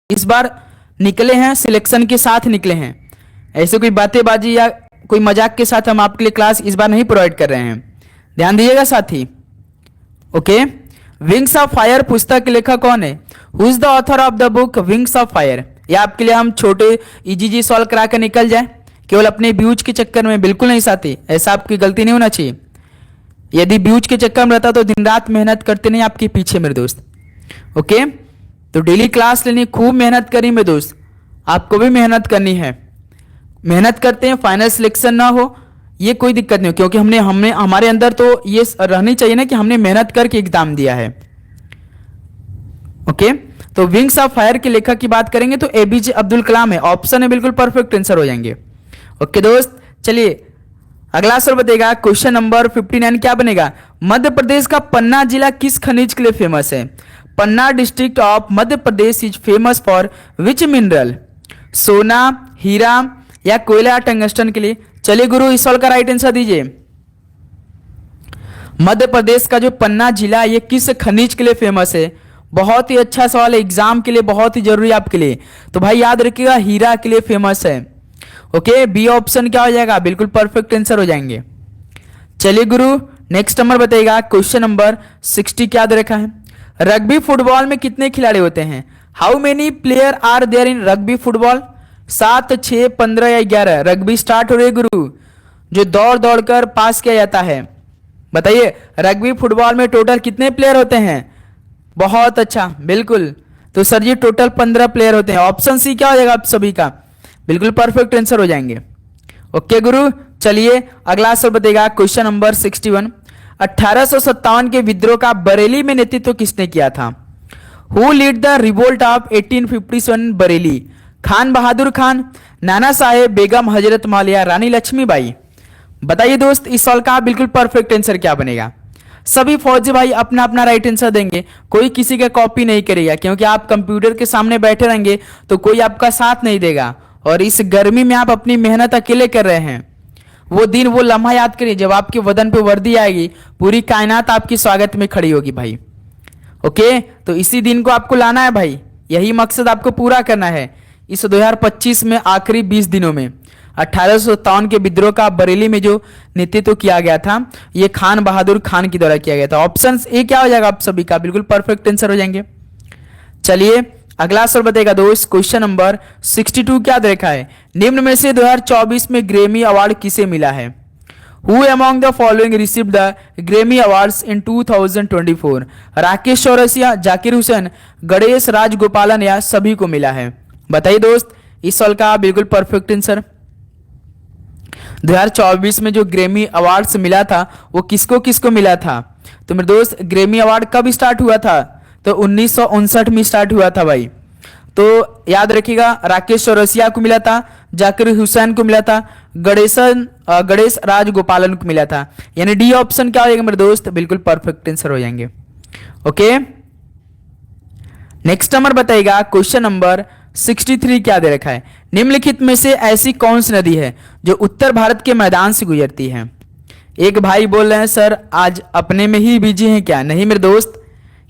इस बार निकले हैं, सिलेक्शन के साथ निकले हैं। ऐसे कोई बातेंबाजी या कोई मजाक के साथ हम आपके लिए क्लास इस बार नहीं प्रोवाइड कर रहे हैं, ध्यान दीजिएगा साथी। ओके, विंग्स ऑफ फायर पुस्तक के लेखक कौन है? Who is the author of the book wings of fire? या आपके लिए हम छोटे इजी सॉल्व करा कर निकल जाए केवल अपने व्यूज के चक्कर में? बिल्कुल नहीं साथी, ऐसा आपकी गलती नहीं होना चाहिए। यदि व्यूज के चक्कर में रहता तो दिन रात मेहनत करते नहीं आपके पीछे मेरे दोस्त। ओके, तो डेली क्लास लेनी, खूब मेहनत करी मेरे दोस्त, आपको भी मेहनत करनी है। मेहनत करते हैं, फाइनल सिलेक्शन ना हो ये कोई दिक्कत नहीं, क्योंकि हमने हमारे अंदर तो ये रहनी चाहिए ना कि हमने मेहनत करके एग्जाम दिया है। ओके, तो विंग्स ऑफ फायर के लेखक की बात करेंगे तो एपीजे अब्दुल कलाम है, ऑप्शन है, बिल्कुल परफेक्ट आंसर हो जाएंगे। ओके दोस्त, चलिए अगला सवाल बताएगा, क्वेश्चन नंबर 59 क्या बनेगा? मध्य प्रदेश का पन्ना जिला किस खनिज के लिए फेमस है? Panna district of Madhya Pradesh is famous for which mineral? सोना, हीरा या कोयला, टंगस्टन के लिए? चलिए गुरु, इस सवाल का राइट आंसर दीजिए। मध्य प्रदेश का जो पन्ना जिला ये किस खनिज के लिए फेमस है? बहुत ही अच्छा सवाल है, एग्जाम के लिए बहुत ही जरूरी आपके लिए। तो भाई याद रखिएगा, हीरा के लिए फेमस है। ओके, बी ऑप्शन क्या हो जाएगा? बिल्कुल परफेक्ट आंसर हो जाएंगे। चलिए गुरु, नेक्स्ट नंबर बताइएगा, क्वेश्चन नंबर 60 क्या दे रखा है? रग्बी फुटबॉल में कितने खिलाड़ी होते हैं? How many player are there in rugby football? 7, 6, 15 या 11? रग्बी स्टार्ट हो रही है गुरु, जो दौड़ दौड़ कर पास किया जाता है। बताइए रग्बी फुटबॉल में टोटल कितने प्लेयर होते हैं? बहुत अच्छा, बिल्कुल। तो सर जी टोटल 15 प्लेयर होते हैं। ऑप्शन सी क्या हो जाएगा आप सभी का? बिल्कुल परफेक्ट आंसर हो जाएंगे। ओके गुरु, चलिए अगला सवाल बताइएगा, क्वेश्चन नंबर 61। 1857 के विद्रोह का बरेली में नेतृत्व किसने किया था? Who lead the revolt of 1857 Bareilly? Khan Bahadur Khan, Nana Saheb, Begum Hazrat Mahal या रानी लक्ष्मीबाई? बताइए दोस्त, इस सवाल का बिल्कुल परफेक्ट आंसर क्या बनेगा? सभी फौजी भाई अपना अपना राइट आंसर देंगे, कोई किसी का कॉपी नहीं करेगा, क्योंकि आप कंप्यूटर के सामने बैठे रहेंगे तो कोई आपका साथ नहीं देगा। और इस गर्मी में आप अपनी मेहनत अकेले कर रहे हैं। वो दिन, वो लम्हा याद करिए जब आपके वतन पे वर्दी आएगी, पूरी कायनात आपकी स्वागत में खड़ी होगी भाई। ओके, तो इसी दिन को आपको लाना है भाई, यही मकसद आपको पूरा करना है इस 2025 में आखिरी 20 दिनों में। 1857 के विद्रोह का बरेली में जो नेतृत्व किया गया था, ये खान बहादुर खान के द्वारा किया गया था। ऑप्शन ए क्या हो जाएगा आप सभी का? बिल्कुल परफेक्ट आंसर हो जाएंगे। चलिए अगला सवाल बताएगा दोस्त, क्वेश्चन नंबर 62 क्या दे रखा है? निम्न में से 2024 में ग्रेमी अवार्ड किसे मिला है? Who among the following received the Grammy awards इन 2024? राकेश चौरसिया, जाकिर हुसैन, गणेश राजगोपालन या सभी को मिला है? बताइए दोस्त, इस सवाल का बिल्कुल परफेक्ट आंसर। 2024 में जो ग्रेमी अवार्ड्स मिला था वो किसको किसको मिला था? तो मेरे दोस्त गैमी अवार्ड कब स्टार्ट हुआ था? तो 1959 में स्टार्ट हुआ था भाई। तो याद रखिएगा, राकेश चौरसिया को मिला था, जाकिर हुसैन को मिला था, गणेश राजगोपालन को मिला था। यानी डी ऑप्शन क्या हो जाएगा मेरे दोस्त? बिल्कुल परफेक्ट आंसर हो जाएंगे। ओके, नेक्स्ट नंबर बताइएगा, क्वेश्चन नंबर 63 क्या दे रखा है? निम्नलिखित में से ऐसी कौन सी नदी है जो उत्तर भारत के मैदान से गुजरती है? एक भाई बोल रहे हैं सर आज अपने में ही बिजी हैं क्या? नहीं मेरे दोस्त,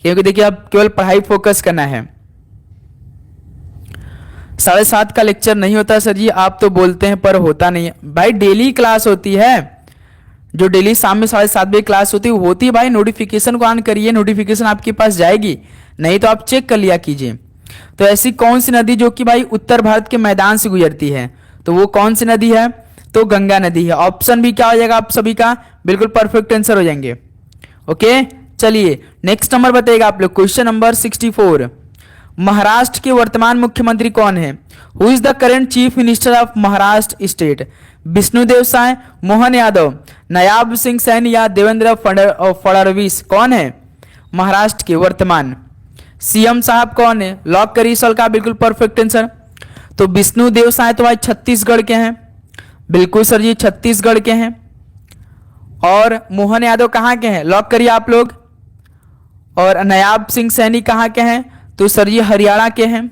क्योंकि देखिए अब केवल पढ़ाई फोकस करना है। 7:30 का लेक्चर नहीं होता सर जी, आप तो बोलते हैं पर होता नहीं है भाई। डेली क्लास होती है, जो डेली शाम में 7:30 बजे क्लास होती है भाई। नोटिफिकेशन को ऑन करिए, नोटिफिकेशन आपके पास जाएगी, नहीं तो आप चेक कर लिया कीजिए। तो ऐसी कौन सी नदी जो कि भाई उत्तर भारत के मैदान से गुजरती है, तो वो कौन सी नदी है? तो गंगा नदी है। ऑप्शन भी क्या हो जाएगा आप सभी का? बिल्कुल परफेक्ट आंसर हो जाएंगे। ओके, चलिए नेक्स्ट नंबर बताइएगा आप लोग, क्वेश्चन नंबर 64। महाराष्ट्र के वर्तमान मुख्यमंत्री कौन है? Who is the current chief minister of Maharashtra state? Vishnudeo Sai, Mohan Yadav, Nayab Singh Saini या देवेंद्र फडणवीस? कौन है महाराष्ट्र के वर्तमान सीएम साहब? कौन है? लॉक करिए सवाल का बिल्कुल परफेक्ट आंसर। तो विष्णुदेव साय तो भाई छत्तीसगढ़ के हैं, बिल्कुल सर जी छत्तीसगढ़ के हैं। और मोहन यादव कहाँ के हैं? लॉक करिए आप लोग। और नायाब सिंह सैनी कहाँ के हैं? तो सर जी हरियाणा के हैं,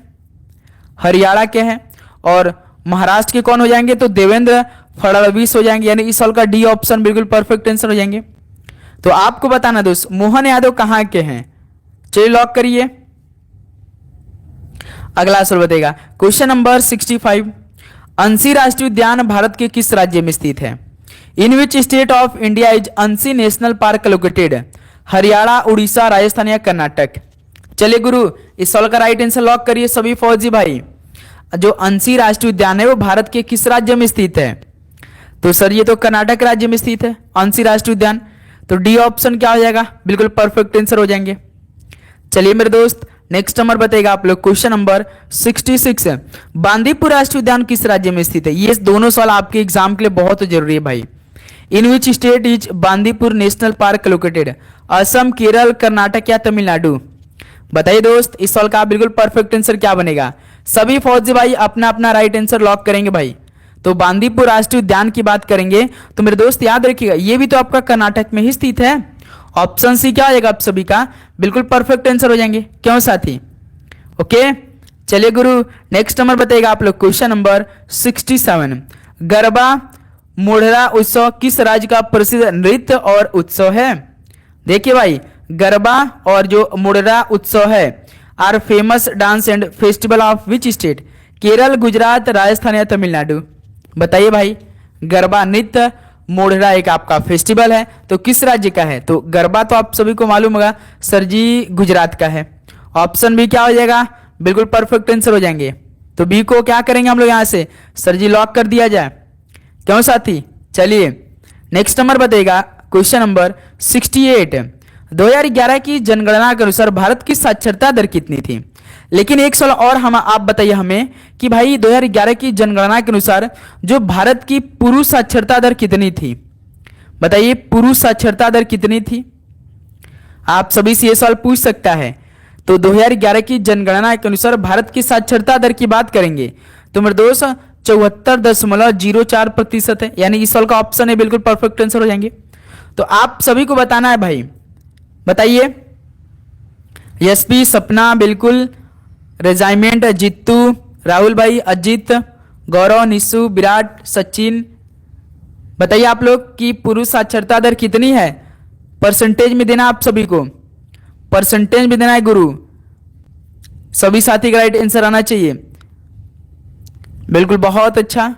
हरियाणा के हैं। और महाराष्ट्र के कौन हो जाएंगे? तो देवेंद्र फडणवीस हो जाएंगे। यानी इस सवाल का डी ऑप्शन बिल्कुल परफेक्ट आंसर हो जाएंगे। तो आपको बताना दोस्त मोहन यादव कहाँ के हैं? चलिए लॉक करिए। अगला सवाल बताएगा क्वेश्चन नंबर 65। अंसी राष्ट्रीय उद्यान भारत के किस राज्य में स्थित है? In which state of India is Anshi national park located? Haryana, Orissa, Rajasthan या कर्नाटक? चलिए गुरु, इस सवाल का राइट आंसर लॉक करिए सभी फौजी भाई। जो अंसी राष्ट्रीय उद्यान है वो भारत के किस राज्य में स्थित है? तो सर ये तो कर्नाटक राज्य में स्थित है अंसी राष्ट्रीय उद्यान। तो डी ऑप्शन क्या हो जाएगा? बिल्कुल परफेक्ट आंसर हो जाएंगे। चलिए मेरे दोस्त, नेक्स्ट नंबर बताएगा आप लोग क्वेश्चन नंबर 66। बांदीपुर राष्ट्रीय उद्यान किस राज्य में स्थित है? ये दोनों सवाल आपके एग्जाम के लिए बहुत जरूरी है भाई। In which state is Bandipur national park located? Assam, Kerala, Karnataka या तमिलनाडु? बताइए दोस्त, इस सवाल का बिल्कुल परफेक्ट आंसर क्या बनेगा? सभी फौजी भाई अपना अपना राइट आंसर लॉक करेंगे भाई। तो बांदीपुर राष्ट्रीय उद्यान की बात करेंगे तो मेरे दोस्त याद रखिएगा ये भी तो आपका कर्नाटक में ही स्थित है। ऑप्शन सी क्या हो जाएगा आप सभी का? बिल्कुल परफेक्ट आंसर हो जाएंगे। क्यों साथी? ओके, चलिए गुरु, नेक्स्ट नंबर बताइएगा आप लोग क्वेश्चन नंबर 67। गरबा मोढ़रा उत्सव किस राज्य का प्रसिद्ध नृत्य और उत्सव है? देखिए भाई, गरबा और जो मोढ़रा उत्सव है are famous dance and festival of which state? Kerala, Gujarat, Rajasthan या तमिलनाडु? बताइए भाई, गरबा नृत्य मोढ़रा एक आपका फेस्टिवल है तो किस राज्य का है? तो गरबा तो आप सभी को मालूम होगा सर जी गुजरात का है। ऑप्शन बी क्या हो जाएगा? बिल्कुल परफेक्ट आंसर हो जाएंगे। तो बी को क्या करेंगे हम लोग यहां से? सर जी लॉक कर दिया जाए। क्यों साथी? चलिए नेक्स्ट नंबर बताइएगा क्वेश्चन नंबर 68। 2011 की जनगणना के अनुसार भारत की साक्षरता दर कितनी थी? लेकिन एक सवाल और हम आप बताइए हमें कि भाई 2011 की जनगणना के अनुसार जो भारत की पुरुष साक्षरता दर कितनी थी? बताइए पुरुष साक्षरता दर कितनी थी? आप सभी से ये सवाल पूछ सकता है। तो 2011 की जनगणना के अनुसार भारत की साक्षरता दर की बात करेंगे तो मेरे दोस्त 74.04% है, यानी इस सवाल का ऑप्शन है बिल्कुल परफेक्ट आंसर हो जाएंगे। तो आप सभी को बताना है भाई, बताइए। यशपी, सपना, बिल्कुल, रेजाइमेंट, जित्तू, राहुल भाई, अजीत, गौरव, निशु, विराट, सचिन, बताइए आप लोग कि पुरुष साक्षरता दर कितनी है? परसेंटेज में देना आप सभी को, परसेंटेज में देना है गुरु। सभी साथी का राइट आंसर आना चाहिए। बिल्कुल बहुत अच्छा।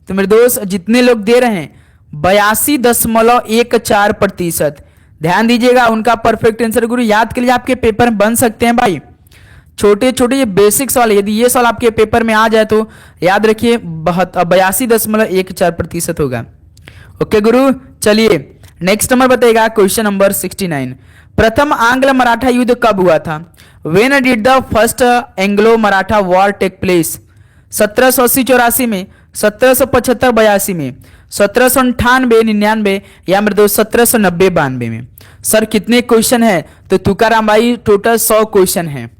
तो मेरे दोस्त जितने लोग दे रहे हैं 82.14%, ध्यान दीजिएगा उनका परफेक्ट आंसर गुरु याद के लिए आपके पेपर में बन सकते हैं भाई। छोटे छोटे ये बेसिक सवाल, यदि ये सवाल आपके पेपर में आ जाए तो याद रखिए 82.14% होगा। ओके गुरु, चलिए नेक्स्ट नंबर बताइएगा क्वेश्चन नंबर 69। प्रथम आंग्ल मराठा युद्ध कब हुआ था? When did the first Anglo Maratha war take place? 1780-84 में, 1775-82 में, 1798-99 या मेरे दोस्त 1790-92 में? सर कितने क्वेश्चन है? तो तुकाराम भाई टोटल 100 क्वेश्चन है।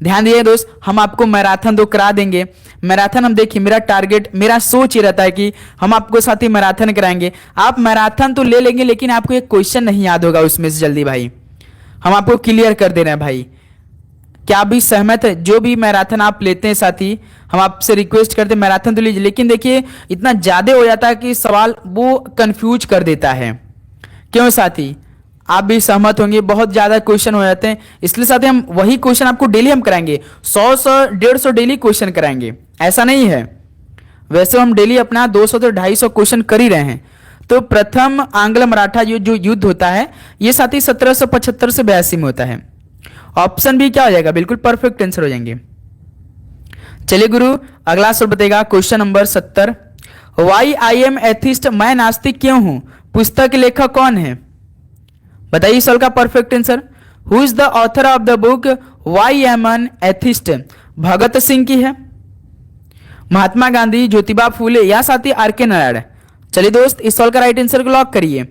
ध्यान दिए दोस्त, हम आपको मैराथन तो करा देंगे। मैराथन हम देखिए, मेरा टारगेट, मेरा सोच ये रहता है कि हम आपको साथ ही मैराथन कराएंगे। आप मैराथन तो ले लेंगे लेकिन आपको एक क्वेश्चन नहीं याद होगा उसमें से जल्दी भाई। हम आपको क्लियर कर दे रहे हैं भाई। क्या आप भी सहमत है? जो भी मैराथन आप लेते हैं साथी, हम आपसे रिक्वेस्ट करते हैं मैराथन तो लीजिए, लेकिन देखिए इतना ज्यादा हो जाता है कि सवाल वो कंफ्यूज कर देता है। क्यों साथी? आप भी सहमत होंगे, बहुत ज्यादा क्वेश्चन हो जाते हैं, इसलिए साथी हम वही क्वेश्चन आपको डेली हम कराएंगे। 100-150 डेली क्वेश्चन कराएंगे, ऐसा नहीं है। वैसे हम डेली अपना 200 से 250 क्वेश्चन कर ही रहे हैं। तो प्रथम आंग्ल मराठा जो युद्ध होता है ये साथी 1775 से 82 में होता है। ऑप्शन भी क्या हो जाएगा? बिल्कुल परफेक्ट आंसर हो जाएंगे। चलिए गुरु, अगला सवाल बताएगा question number 70। Why I am atheist, मैं नास्तिक क्यों हूं, पुस्तक के लेखक कौन है? बताइए सवाल का perfect answer. Who is the author of the book why am an atheist? Bhagat Singh की है, महात्मा गांधी, ज्योतिबा फूले या साथी आर के नारायण? चलिए दोस्त, इस सवाल का राइट आंसर को लॉक करिए।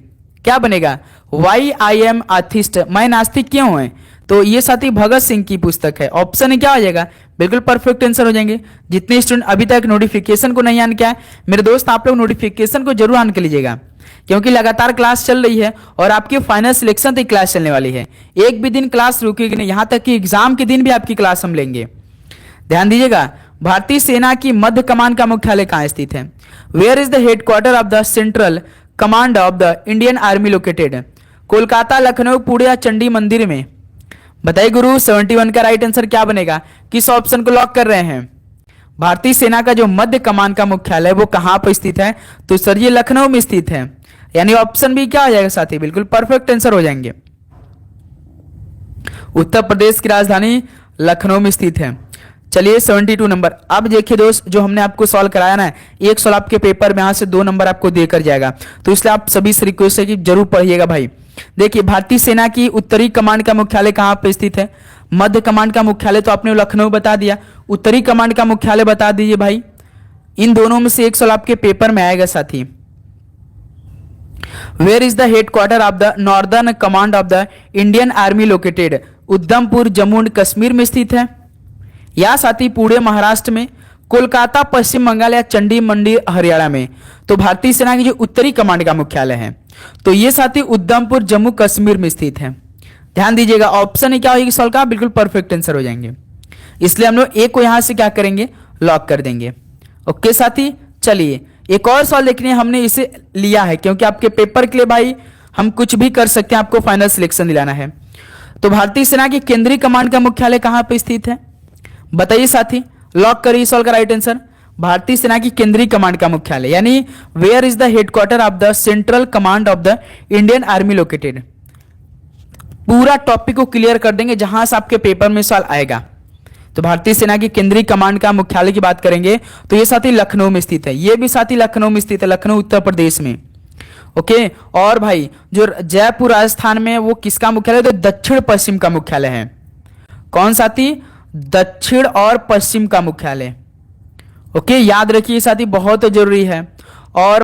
क्या बनेगा? वाई आई एम एथिस्ट, मैं नास्तिक क्यों है? तो ये साथी भगत सिंह की पुस्तक है। ऑप्शन क्या हो जाएगा? बिल्कुल परफेक्ट आंसर हो जाएंगे। जितने स्टूडेंट अभी तक नोटिफिकेशन को नहीं आन किया है मेरे दोस्त, आप लोग नोटिफिकेशन को जरूर आन के लीजिएगा, क्योंकि लगातार क्लास चल रही है और आपकी फाइनल सिलेक्शन तक क्लास चलने वाली है। एक भी दिन क्लास रुकेगी नहीं, यहां तक कि एग्जाम के दिन भी आपकी क्लास हम लेंगे। ध्यान दीजिएगा। भारतीय सेना की मध्य कमान का मुख्यालय कहां स्थित है? Where is the headquarter of the central command of the Indian army located? Kolkata, Lucknow, Pune या चंडी मंदिर में? बताइए गुरु 71 का राइट आंसर क्या बनेगा, किस ऑप्शन को लॉक कर रहे हैं। भारतीय सेना का जो मध्य कमान का मुख्यालय वो कहां पर स्थित है, तो सर ये लखनऊ में स्थित है, यानी ऑप्शन भी क्या हो जाएगा साथी, बिल्कुल परफेक्ट आंसर हो जाएंगे। उत्तर प्रदेश की राजधानी लखनऊ में स्थित है। चलिए 72 नंबर। अब देखिए दोस्त, जो हमने आपको सॉल्व कराया ना, एक सवाल आपके पेपर में यहां से 2 नंबर आपको देकर जाएगा, तो इसलिए आप सभी से रिक्वेस्ट है कि जरूर पढ़िएगा भाई। देखिए भारतीय सेना की उत्तरी कमांड का मुख्यालय कहां पे स्थित है, मध्य कमांड का मुख्यालय तो आपने लखनऊ बता दिया, उत्तरी कमांड का मुख्यालय बता दीजिए भाई। इन दोनों में से एक सवाल आपके पेपर में आएगा साथी। Where is the headquarter of the northern command of the Indian army located, Udhampur Jammu and Kashmir में स्थित है, या साथी पुणे महाराष्ट्र में, कोलकाता पश्चिम बंगाल, या चंडी मंडी हरियाणा में। तो भारतीय सेना की जो उत्तरी कमांड का मुख्यालय है तो ये साथी उधमपुर जम्मू कश्मीर में स्थित है। ध्यान दीजिएगा, ऑप्शन ही क्या होगी सवाल का, बिल्कुल परफेक्ट आंसर हो जाएंगे, इसलिए हम लोग एक को यहां से क्या करेंगे, लॉक कर देंगे। ओके साथी, चलिए एक और सवाल देखने हमने इसे लिया है क्योंकि आपके पेपर के लिए भाई हम कुछ भी कर सकते हैं, आपको फाइनल सिलेक्शन दिलाना है। तो भारतीय सेना की केंद्रीय कमांड का मुख्यालय कहां पे स्थित है, बताइए साथी, लॉक करिए सवाल का राइट आंसर। भारतीय सेना की केंद्रीय कमांड का मुख्यालय यानी where is the headquarter of the central command of the Indian army located. पूरा टॉपिक को क्लियर कर देंगे जहां से आपके पेपर में सवाल आएगा। तो भारतीय सेना की केंद्रीय कमांड का मुख्यालय की बात करेंगे तो ये साथी लखनऊ में स्थित है, ये भी साथी लखनऊ में स्थित है, लखनऊ उत्तर प्रदेश में। ओके, और भाई जो जयपुर राजस्थान में वो किसका मुख्यालय, तो दक्षिण पश्चिम का मुख्यालय है। कौन साथी, दक्षिण और पश्चिम का मुख्यालय। ओके, याद रखिए साथी, बहुत जरूरी है। और